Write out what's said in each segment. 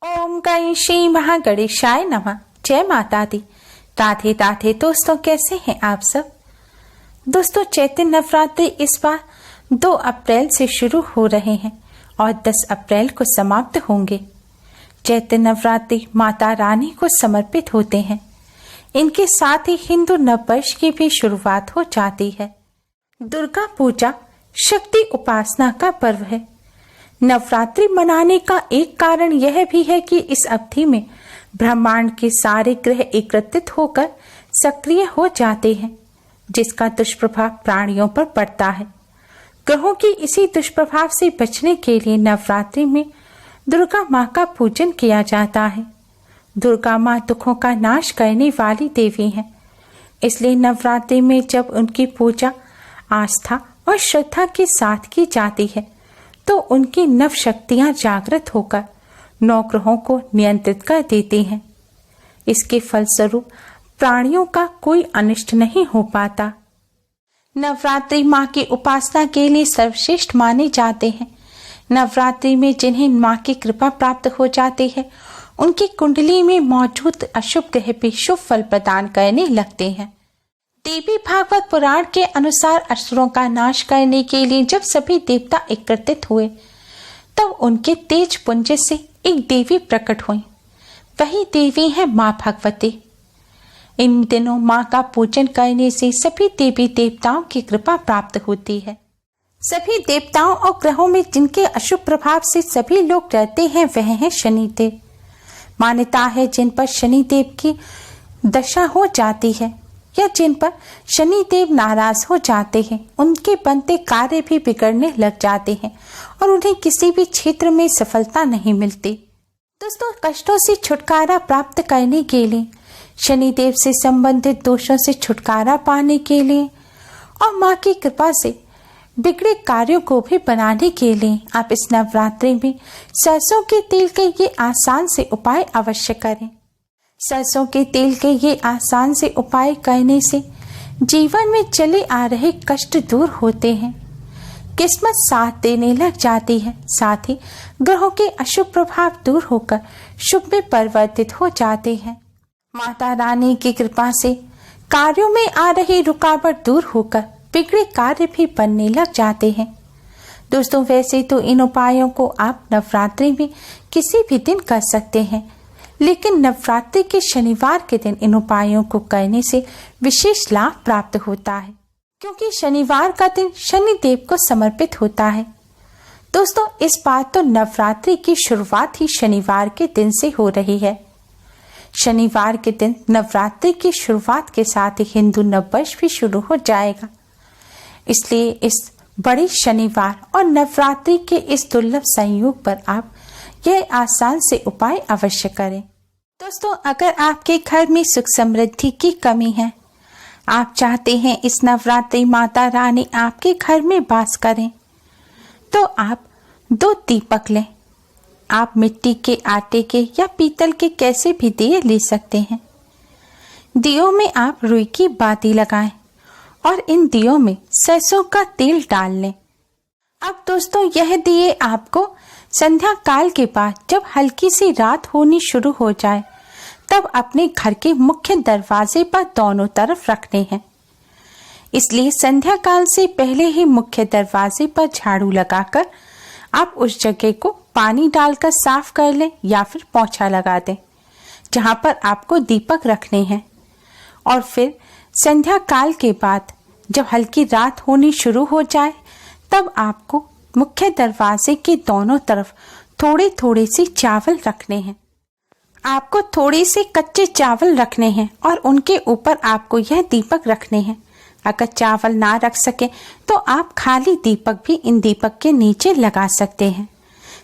ओम गई श्री महागणेशाय नमः। जय माता दी। राधे राधे दोस्तों, कैसे हैं आप सब। दोस्तों, चैत्र नवरात्रि इस बार 2 अप्रैल से शुरू हो रहे हैं और 10 अप्रैल को समाप्त होंगे। चैत्र नवरात्रि माता रानी को समर्पित होते हैं। इनके साथ ही हिंदू नववर्ष की भी शुरुआत हो जाती है। दुर्गा पूजा शक्ति उपासना का पर्व है। नवरात्रि मनाने का एक कारण यह भी है कि इस अवधि में ब्रह्मांड के सारे ग्रह एकत्रित होकर सक्रिय हो जाते हैं, जिसका दुष्प्रभाव प्राणियों पर पड़ता है। ग्रहों की इसी दुष्प्रभाव से बचने के लिए नवरात्रि में दुर्गा माँ का पूजन किया जाता है। दुर्गा माँ दुखों का नाश करने वाली देवी हैं, इसलिए नवरात्रि में जब उनकी पूजा आस्था और श्रद्धा के साथ की जाती है तो उनकी नव शक्तियां जागृत होकर 9 ग्रहों को नियंत्रित कर देती हैं। इसके फलस्वरूप प्राणियों का कोई अनिष्ट नहीं हो पाता। नवरात्रि माँ की उपासना के लिए सर्वश्रेष्ठ माने जाते हैं। नवरात्रि में जिन्हें माँ की कृपा प्राप्त हो जाती है, उनकी कुंडली में मौजूद अशुभ ग्रह भी शुभ फल प्रदान करने लगते हैं। देवी भागवत पुराण के अनुसार असुरों का नाश करने के लिए जब सभी देवता एकत्रित हुए, तब उनके तेज पुंज से एक देवी प्रकट हुई। वही देवी है माँ भगवती। इन दिनों माँ का पूजन करने से सभी देवी देवताओं की कृपा प्राप्त होती है। सभी देवताओं और ग्रहों में जिनके अशुभ प्रभाव से सभी लोग डरते हैं, वह है शनिदेव। मान्यता है जिन पर शनिदेव की दशा हो जाती है या जिन पर शनिदेव नाराज हो जाते हैं, उनके बनते कार्य भी बिगड़ने लग जाते हैं और उन्हें किसी भी क्षेत्र में सफलता नहीं मिलती। दोस्तों, कष्टों से छुटकारा प्राप्त करने के लिए, शनिदेव से संबंधित दोषों से छुटकारा पाने के लिए और माँ की कृपा से बिगड़े कार्यों को भी बनाने के लिए आप इस नवरात्रि में सरसों के तेल के ये आसान से उपाय अवश्य करें। सरसों के तेल के ये आसान से उपाय करने से जीवन में चले आ रहे कष्ट दूर होते हैं, किस्मत साथ देने लग जाती है, साथ ही ग्रहों के अशुभ प्रभाव दूर होकर शुभ में परिवर्तित हो जाते हैं। माता रानी की कृपा से कार्यों में आ रही रुकावट दूर होकर बिगड़े कार्य भी बनने लग जाते हैं। दोस्तों, वैसे तो इन उपायों को आप नवरात्रि में किसी भी दिन कर सकते हैं, लेकिन नवरात्रि के शनिवार के दिन इन उपायों को करने से विशेष लाभ प्राप्त होता है, क्योंकि शनिवार का दिन शनिदेव को समर्पित होता है। दोस्तों, इस बार तो नवरात्रि की शुरुआत ही शनिवार के दिन से हो रही है। शनिवार के दिन नवरात्रि की शुरुआत के साथ ही हिंदू नववर्ष भी शुरू हो जाएगा। इसलिए इस बड़े शनिवार और नवरात्रि के इस दुर्लभ संयोग पर आप यह आसान से उपाय अवश्य करें। दोस्तों, अगर आपके घर में सुख समृद्धि की कमी है, आप चाहते हैं इस नवरात्रि माता रानी आपके घर में वास करें, तो आप 2 दीपक लें। आप मिट्टी के, आटे के या पीतल के कैसे भी दिए ले सकते हैं। दियों में आप रुई की बाती लगाएं और इन दियों में सरसों का तेल डाल लें। अब दोस्तों, यह दिए आपको संध्या काल के बाद जब हल्की सी रात होनी शुरू हो जाए, तब अपने घर के मुख्य दरवाजे पर दोनों तरफ रखने हैं। इसलिए संध्या काल से पहले ही मुख्य दरवाजे पर झाड़ू लगाकर आप उस जगह को पानी डालकर साफ कर लें या फिर पोंछा लगा दें जहां पर आपको दीपक रखने हैं। और फिर संध्या काल के बाद जब हल्की रात होनी शुरू हो जाए, तब आपको मुख्य दरवाजे के दोनों तरफ थोड़े थोड़े से चावल रखने हैं। आपको थोड़े से कच्चे चावल रखने हैं और उनके ऊपर आपको यह दीपक रखने हैं। अगर चावल ना रख सके तो आप खाली दीपक भी इन दीपक के नीचे लगा सकते हैं।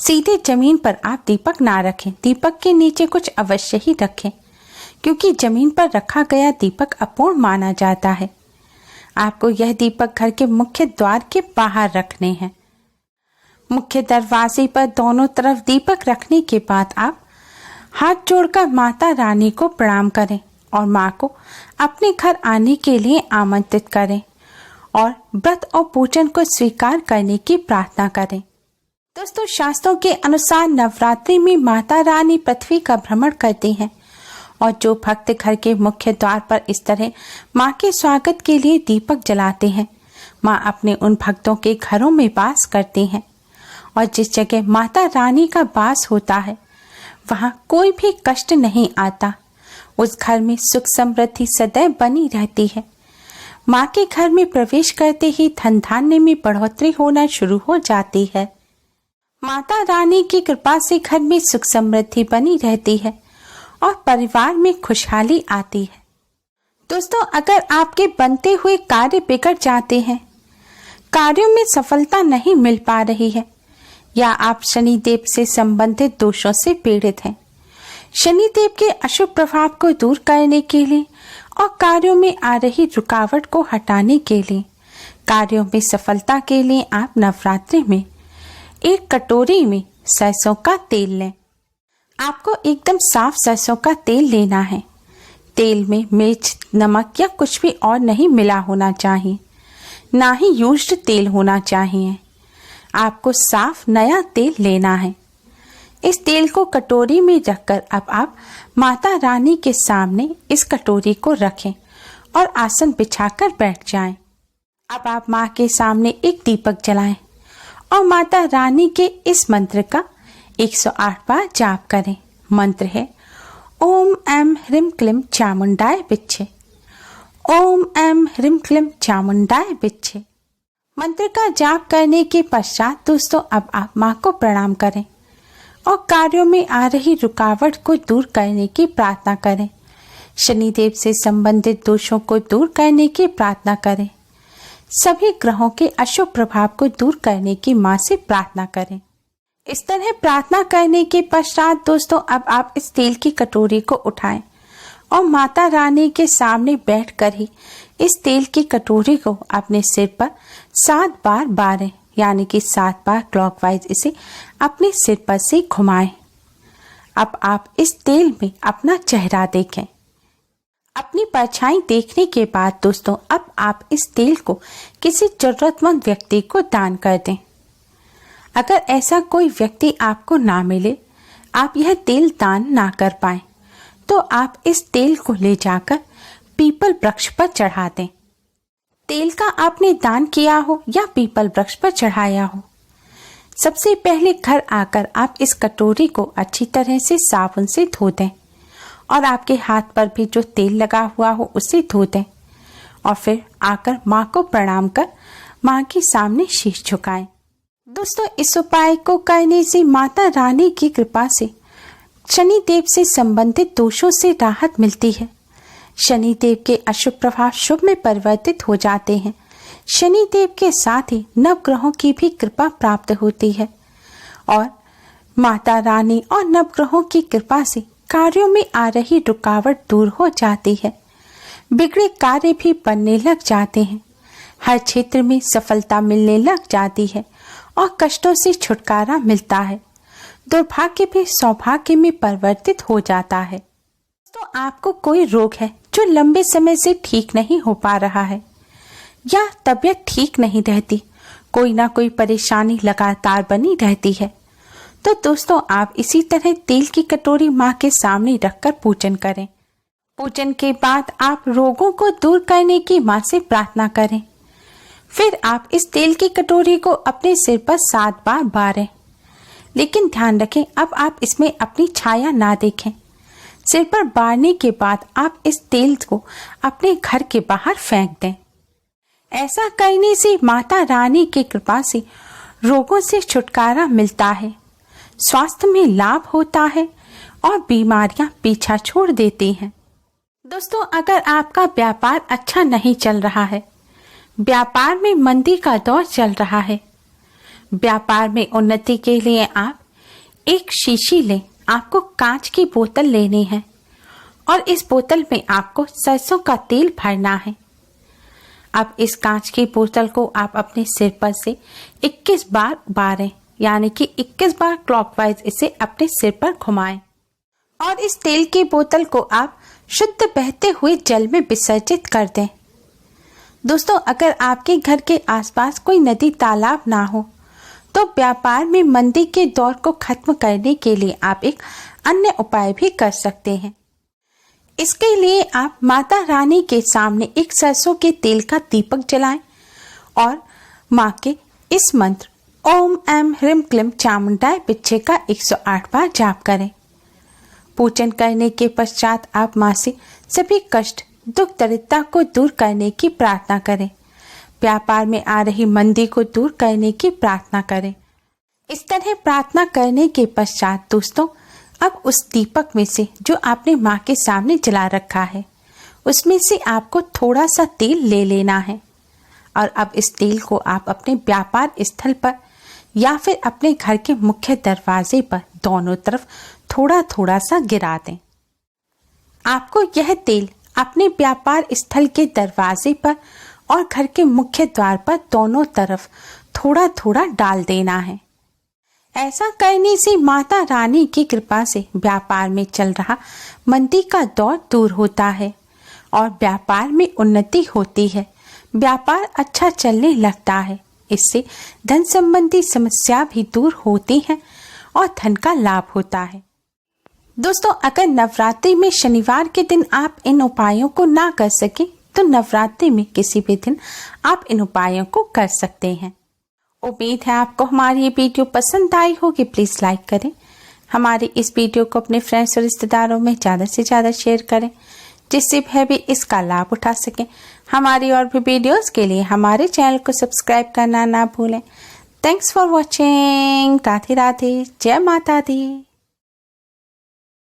सीधे जमीन पर आप दीपक ना रखें, दीपक के नीचे कुछ अवश्य ही रखें, क्योंकि जमीन पर रखा गया दीपक अपूर्ण माना जाता है। आपको यह दीपक घर के मुख्य द्वार के बाहर रखने हैं। मुख्य दरवाजे पर दोनों तरफ दीपक रखने के बाद आप हाथ जोड़कर माता रानी को प्रणाम करें और माँ को अपने घर आने के लिए आमंत्रित करें और व्रत और पूजन को स्वीकार करने की प्रार्थना करें। दोस्तों, शास्त्रों के अनुसार नवरात्रि में माता रानी पृथ्वी का भ्रमण करती हैं और जो भक्त घर के मुख्य द्वार पर इस तरह माँ के स्वागत के लिए दीपक जलाते हैं, माँ अपने उन भक्तों के घरों में वास करती हैं। और जिस जगह माता रानी का वास होता है वहाँ कोई भी कष्ट नहीं आता। उस घर में सुख समृद्धि सदैव बनी रहती है। माँ के घर में प्रवेश करते ही धन धान्य में बढ़ोतरी होना शुरू हो जाती है। माता रानी की कृपा से घर में सुख समृद्धि बनी रहती है और परिवार में खुशहाली आती है। दोस्तों, अगर आपके बनते हुए कार्य बिगड़ जाते हैं, कार्यों में सफलता नहीं मिल पा रही है, या आप शनिदेव से संबंधित दोषों से पीड़ित हैं, शनिदेव के अशुभ प्रभाव को दूर करने के लिए और कार्यों में आ रही रुकावट को हटाने के लिए, कार्यों में सफलता के लिए आप नवरात्रि में एक कटोरी में सरसों का तेल लें। आपको एकदम साफ सरसों का तेल लेना है। तेल में मिर्च, नमक या कुछ भी और नहीं मिला होना चाहिए, ना ही यूज्ड तेल होना चाहिए। आपको साफ नया तेल लेना है। इस तेल को कटोरी में रखकर अब आप माता रानी के सामने इस कटोरी को रखें और आसन बिछाकर बैठ जाएं। अब आप माँ के सामने एक दीपक जलाएं और माता रानी के इस मंत्र का 108 बार जाप करें। मंत्र है ओम ऐं ह्रीं क्लीं चामुंडाय विच्चे। ओम ऐं ह्रीं क्लीं चामुंडाय विच्चे। मंत्र का जाप करने के पश्चात दोस्तों अब आप माँ को प्रणाम करें और कार्यों में आ रही रुकावट को दूर करने की प्रार्थना करें। शनिदेव से संबंधित दोषों को दूर करने की प्रार्थना करें। सभी ग्रहों के अशुभ प्रभाव को दूर करने की माँ से प्रार्थना करें। इस तरह प्रार्थना करने के पश्चात दोस्तों अब आप इस तेल की कटोरी को उठाएं और माता रानी के सामने बैठकर ही इस तेल की कटोरी को अपने सिर पर 7 बार बारें, यानी कि 7 बार क्लॉकवाइज इसे अपने सिर पर से घुमाएं। अब आप इस तेल में अपना चेहरा देखें। अपनी परछाई देखने के बाद दोस्तों अब आप इस तेल को किसी जरूरतमंद व्यक्ति को दान कर दें। अगर ऐसा कोई व्यक्ति आपको ना मिले, आप यह तेल दान ना कर पाए, तो आप इस तेल को ले जाकर पीपल वृक्ष पर चढ़ा दें। तेल का आपने दान किया हो या पीपल वृक्ष पर चढ़ाया हो, सबसे पहले घर आकर आप इस कटोरी को अच्छी तरह से साबुन से धो दें और आपके हाथ पर भी जो तेल लगा हुआ हो उसे धो दें और फिर आकर माँ को प्रणाम कर माँ के सामने शीश झुकाएं। दोस्तों, इस उपाय को करने से माता रानी की कृपा से शनिदेव से संबंधित दोषों से राहत मिलती है। शनिदेव के अशुभ प्रभाव शुभ में परिवर्तित हो जाते हैं। शनिदेव के साथ ही नवग्रहों की भी कृपा प्राप्त होती है और माता रानी और नवग्रहों की कृपा से कार्यों में आ रही रुकावट दूर हो जाती है। बिगड़े कार्य भी बनने लग जाते हैं। हर क्षेत्र में सफलता मिलने लग जाती है और कष्टों से छुटकारा मिलता है। दुर्भाग्य भी सौभाग्य में परिवर्तित हो जाता है। तो आपको कोई रोग है जो लंबे समय से ठीक नहीं हो पा रहा है या तबीयत ठीक नहीं रहती, कोई ना कोई परेशानी लगातार बनी रहती है, तो दोस्तों आप इसी तरह तेल की कटोरी माँ के सामने रखकर पूजन करें। पूजन के बाद आप रोगों को दूर करने की माँ से प्रार्थना करें। फिर आप इस तेल की कटोरी को अपने सिर पर 7 बार बारें, लेकिन ध्यान रखें अब आप इसमें अपनी छाया ना देखें। सिर पर बारने के बाद आप इस तेल को अपने घर के बाहर फेंक दें। ऐसा करने से माता रानी की कृपा से रोगों से छुटकारा मिलता है, स्वास्थ्य में लाभ होता है और बीमारियां पीछा छोड़ देती हैं। दोस्तों, अगर आपका व्यापार अच्छा नहीं चल रहा है, व्यापार में मंदी का दौर चल रहा है, व्यापार में उन्नति के लिए आप एक शीशी लें। आपको कांच की बोतल लेनी है और इस बोतल में आपको सरसों का तेल भरना है। अब इस कांच की बोतल को आप अपने सिर पर से 21 बार बारें, यानी कि 21 बार क्लॉकवाइज इसे अपने सिर पर घुमाएं और इस तेल की बोतल को आप शुद्ध बहते हुए जल में विसर्जित कर दें। दोस्तों, अगर आपके घर के आसपास कोई नदी तालाब ना हो तो व्यापार में मंदी के दौर को खत्म करने के लिए आप एक अन्य उपाय भी कर सकते हैं। इसके लिए आप माता रानी के सामने एक सरसों के तेल का दीपक जलाएं और माँ के इस मंत्र ओम ऐं ह्रीं क्लीं चामुंडाय विद्महे का 108 बार जाप करें। पूजन करने के पश्चात आप माँ से सभी कष्ट, दुख, दरिद्रता को दूर करने की प्रार्थना करें। व्यापार में आ रही मंदी को दूर करने की प्रार्थना करें। इस तरह प्रार्थना करने के पश्चात दोस्तों, अब उस दीपक में से जो आपने माँ के सामने जला रखा है, उसमें से आपको थोड़ा सा तेल ले लेना है और अब इस तेल को आप अपने व्यापार स्थल पर या फिर अपने घर के मुख्य दरवाजे पर दोनों तरफ थोड़ा थोड़ा सा गिरा दें। आपको यह तेल अपने व्यापार स्थल के दरवाजे पर और घर के मुख्य द्वार पर दोनों तरफ थोड़ा थोड़ा डाल देना है। ऐसा करने से माता रानी की कृपा से व्यापार में चल रहा मंदी का दौर दूर होता है और व्यापार में उन्नति होती है। व्यापार अच्छा चलने लगता है। इससे धन संबंधी समस्या भी दूर होती है और धन का लाभ होता है। दोस्तों, अगर नवरात्रि में शनिवार के दिन आप इन उपायों को ना कर सके तो नवरात्रि में किसी भी दिन आप इन उपायों को कर सकते हैं। उम्मीद है आपको हमारी ये वीडियो पसंद आई होगी। प्लीज लाइक करें। हमारी इस वीडियो को अपने फ्रेंड्स और रिश्तेदारों में ज़्यादा से ज़्यादा शेयर करें, जिससे वह भी इसका लाभ उठा सकें। हमारी और भी वीडियोस के लिए हमारे चैनल को सब्सक्राइब करना ना भूलें। Thanks for watching. Radhe Radhe. जय माता दी।